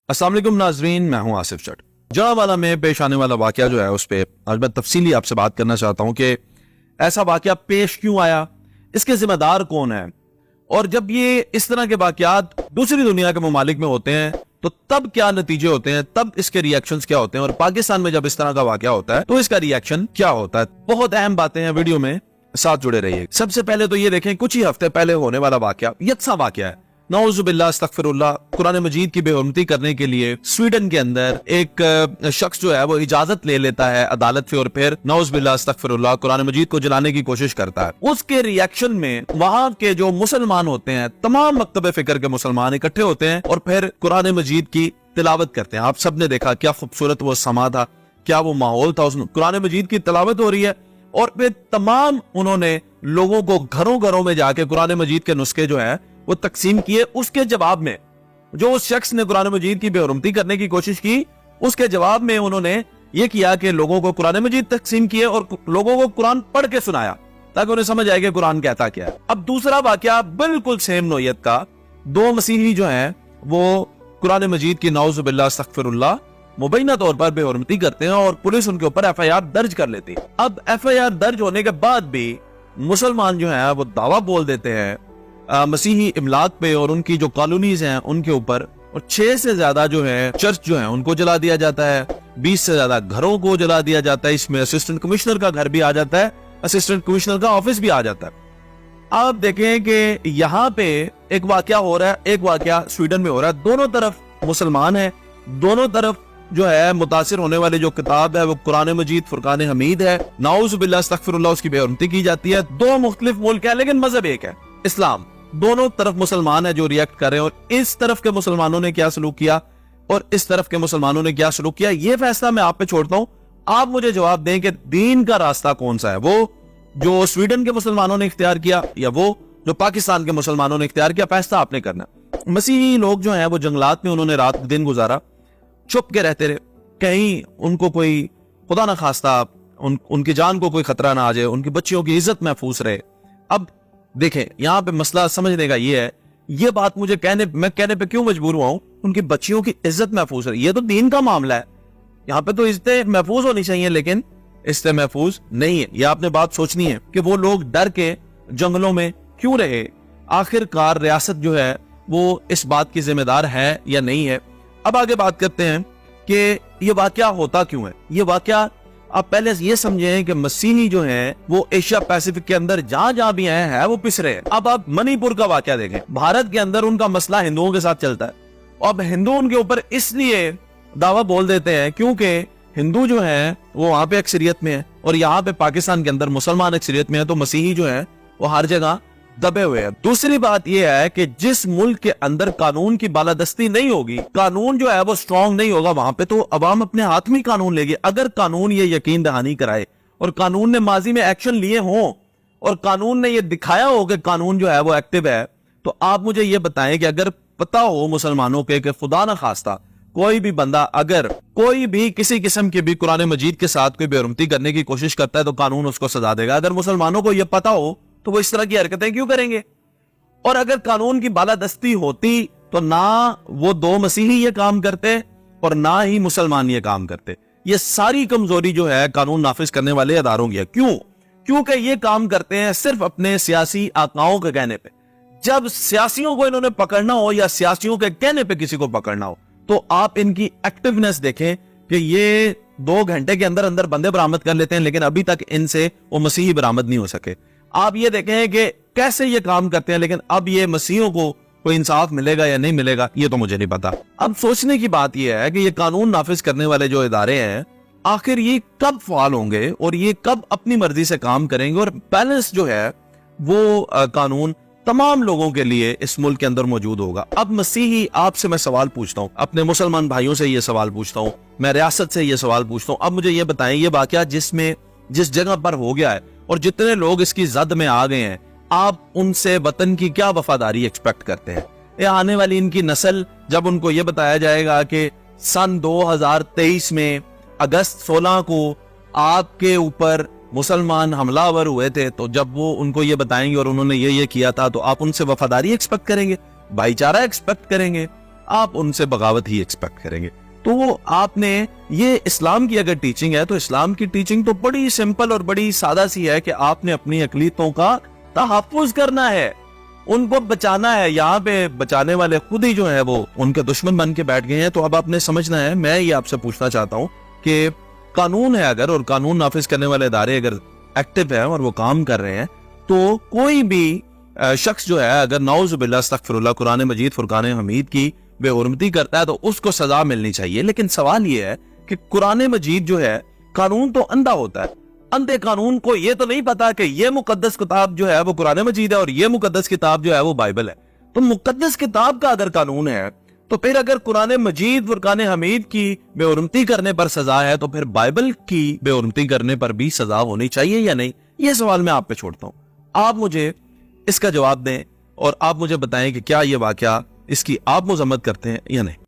अस्सलाम वालेकुम नाजरीन, मैं हूं आसिफ चट। जड़ावाला में पेश आने वाला वाकया जो है उस पर आज मैं तफसीली आपसे बात करना चाहता हूं कि ऐसा वाकया पेश क्यों आया, इसके जिम्मेदार कौन है, और जब ये इस तरह के वाकयात दूसरी दुनिया के ममालिक में होते हैं तो तब क्या नतीजे होते हैं, तब इसके रिएक्शंस क्या होते हैं, और पाकिस्तान में जब इस तरह का वाकया होता है तो इसका रिएक्शन क्या होता है। बहुत अहम बातें हैं, वीडियो में साथ जुड़े रहिए। सबसे पहले तो ये देखें, कुछ ही हफ्ते पहले होने वाला वाकया यकसा वाकया है। नऊजुबिल्लाह अस्तगफिरुल्लाह, कुरान मजीद की बेहुरमती करने के लिए स्वीडन के अंदर एक शख्स जो है वो इजाजत ले लेता है अदालत से, और फिर नऊजुबिल्लाह अस्तगफिरुल्लाह कुरान मजीद को जलाने की कोशिश करता है। उसके रिएक्शन में वहां के जो मुसलमान होते हैं, तमाम मकतब फिक्र के मुसलमान इकट्ठे होते हैं और फिर कुरान मजीद की तिलावत करते हैं। आप सबने देखा क्या खूबसूरत वो समा था, क्या वो माहौल था। उसमें कुरान मजीद की तिलावत हो रही है और फिर तमाम उन्होंने लोगों को घरों घरों में जाके कुरान मजीद के नुस्खे जो है वो तकसीम किए। उसके जवाब में जो उस शख्स ने कुरान मजीद की बेहुरमती करने की कोशिश की, उसके जवाब में उन्होंने ये किया कि लोगों को कुरान मजीद तकसीम किए और लोगों को कुरान पढ़ के सुनाया ताकि उन्हें समझ आए कि कुरान कहता क्या है। अब दूसरा वाकया बिल्कुल सेम नौयत का, दो मसीही जो हैं वो कुरान मजीद की नऊजुबिल्लाह अस्तगफिरुल्लाह मुबैना तौर पर बेहुरमती करते हैं और पुलिस उनके ऊपर FIR दर्ज कर लेती है। अब FIR दर्ज होने के बाद भी मुसलमान जो है वो दावा बोल देते हैं मसीही इमलाक पे और उनकी जो कॉलोनीज हैं उनके ऊपर, और 6 से ज्यादा जो है चर्च जो है उनको जला दिया जाता है, 20 से ज्यादा घरों को जला दिया जाता है। इसमें असिस्टेंट कमिश्नर का घर भी आ जाता है, असिस्टेंट कमिश्नर का ऑफिस भी आ जाता है। आप देखें कि यहाँ पे एक वाकया हो रहा है, एक वाकया स्वीडन में हो रहा है। दोनों तरफ मुसलमान है, दोनों तरफ जो है मुतासिर होने वाली जो किताब है वो कुरान मजीद फुरकान हमीद है। नाउजुबिल्लाह अस्तगफिरुल्लाह उसकी बेहुरमती की जाती है। दो मुख्तलिफ मुल्क है लेकिन मजहब एक है, इस्लाम। दोनों तरफ मुसलमान है जो रिएक्ट कर रहे हैं, और इस तरफ के मुसलमानों ने क्या सलूक किया और इस तरफ के मुसलमानों ने क्या सलूक किया, ये फैसला मैं आप पे छोड़ता हूं। आप मुझे जवाब दें कि दीन का रास्ता कौन सा है, वो जो स्वीडन के मुसलमानों ने इख्तियार किया या वो जो पाकिस्तान के मुसलमानों ने इख्तियार किया, फैसला आपने करना। मसीही लोग जो है वो जंगलात में उन्होंने रात दिन गुजारा, चुप के रहते रहे, कहीं उनको कोई खुदा ना खास्ता उनकी जान को कोई खतरा ना आ जाए, उनकी बच्चियों की इज्जत महफूज रहे। अब देखें यहाँ पे मसला समझने का ये है, ये बात मैं कहने पे क्यों मजबूर हुआ हूं, उनकी बच्चियों की इज्जत महफूज रहे। ये तो दीन का मामला है, यहाँ पे तो इज्जतें महफूज होनी चाहिए लेकिन इज्जतें महफूज नहीं है। ये आपने बात सोचनी है कि वो लोग डर के जंगलों में क्यों रहे। आखिरकार रियासत जो है वो इस बात की जिम्मेदार है या नहीं है। अब आगे बात करते हैं कि ये वाकया होता क्यों है। ये वाकया आप पहले ये समझें कि मसीही जो हैं वो एशिया पैसिफिक के अंदर जहां जहां भी आए हैं वो पिस रहे हैं। अब आप मणिपुर का वाकया देखें, भारत के अंदर उनका मसला हिंदुओं के साथ चलता है। अब हिंदू उनके ऊपर इसलिए दावा बोल देते हैं क्योंकि हिंदू जो है वो वहां पे अक्सरियत में है और यहाँ पे पाकिस्तान के अंदर मुसलमान अक्सरियत में है, तो मसीही जो है वो हर जगह दबे हुए हैं। दूसरी बात यह है कि जिस मुल्क के अंदर कानून की बालादस्ती नहीं होगी, कानून जो है वो स्ट्रांग नहीं होगा, वहां पे तो अवाम अपने हाथ में कानून लेगी। अगर कानून ये यकीन दहानी कराए और कानून ने माजी में एक्शन लिए हों और कानून ने ये दिखाया हो कि कानून जो है वो एक्टिव है, तो आप मुझे ये बताएं कि अगर पता हो मुसलमानों के कि खुदा न खास्ता कोई भी बंदा अगर कोई भी किसी किस्म की भी कुरान मजीद के साथ कोई बेहुरमती करने की कोशिश करता है तो कानून उसको सजा देगा। अगर मुसलमानों को यह पता हो तो वो इस तरह की हरकतें क्यों करेंगे। और अगर कानून की बालादस्ती होती तो ना वो दो मसीही ये काम करते और ना ही मुसलमान ये काम करते। ये सारी कमजोरी जो है कानून नाफिज करने वाले अदारों की है। क्यों? क्योंकि ये काम करते हैं सिर्फ अपने सियासी आकाओं के कहने पे। जब सियासियों को इन्होंने पकड़ना हो या सियासियों के कहने पे किसी को पकड़ना हो तो आप इनकी एक्टिवनेस देखें कि ये 2 घंटे के अंदर अंदर बंदे बरामद कर लेते हैं, लेकिन अभी तक इनसे वो मसीही बरामद नहीं हो सके। आप ये देखें कि कैसे ये काम करते हैं, लेकिन अब ये मसीहों को कोई इंसाफ मिलेगा या नहीं मिलेगा ये तो मुझे नहीं पता। अब सोचने की बात यह है कि ये कानून नाफिज करने वाले जो इदारे हैं आखिर ये कब फाल होंगे और ये कब अपनी मर्जी से काम करेंगे, और बैलेंस जो है वो कानून तमाम लोगों के लिए इस मुल्क के अंदर मौजूद होगा। अब मसीही आपसे मैं सवाल पूछता हूँ, अपने मुसलमान भाइयों से ये सवाल पूछता हूँ, मैं रियासत से ये सवाल पूछता हूँ। अब मुझे ये बताएं, ये वाकया जिस जगह पर हो गया है और जितने लोग इसकी जद में आ गए हैं, आप उनसे वतन की क्या वफादारी एक्सपेक्ट करते हैं। ये आने वाली इनकी नस्ल जब उनको ये बताया जाएगा कि सन 2023 में अगस्त 16 को आपके ऊपर मुसलमान हमलावर हुए थे, तो जब वो उनको ये बताएंगे और उन्होंने ये किया था, तो आप उनसे वफादारी एक्सपेक्ट करेंगे, भाईचारा एक्सपेक्ट करेंगे। आप उनसे बगावत ही एक्सपेक्ट करेंगे। तो आपने ये इस्लाम की अगर टीचिंग है तो इस्लाम की टीचिंग तो बड़ी सिंपल और बड़ी सादा सी है कि आपने अपनी अकलीतों का तहफ्फुज करना है, उनको बचाना है। यहाँ पे बचाने वाले खुद ही जो है वो उनके दुश्मन बन के बैठ गए हैं। तो अब आपने समझना है, मैं ये आपसे पूछना चाहता हूँ कि कानून है अगर, और कानून नाफिज करने वाले इदारे अगर एक्टिव है और वो काम कर रहे हैं, तो कोई भी शख्स जो है अगर नाउजुबिल्लाह अस्तगफिरुल्लाह कुरान मजीद फुरकान हमीद की बेहुरमती करता है तो उसको सजा मिलनी चाहिए। लेकिन सवाल ये है कि कुरान मजीद जो है कानून तो अंधा होता है, अंधे कानून को ये तो नहीं पता कि ये मुकद्दस किताब जो है वो कुरान मजीद है और ये मुकद्दस किताब जो है वो बाइबल है। तो मुकद्दस किताब का अगर कानून है तो फिर अगर कुरान मजीद फुरकान हमीद की बेहुरमती करने पर सजा है तो फिर बाइबल की बेहुरमती करने पर भी सजा होनी चाहिए या नहीं? ये सवाल मैं आप पे छोड़ता हूं, आप मुझे इसका जवाब दें और आप मुझे बताएं कि क्या ये वाकया इसकी आप मजम्मत करते हैं या नहीं।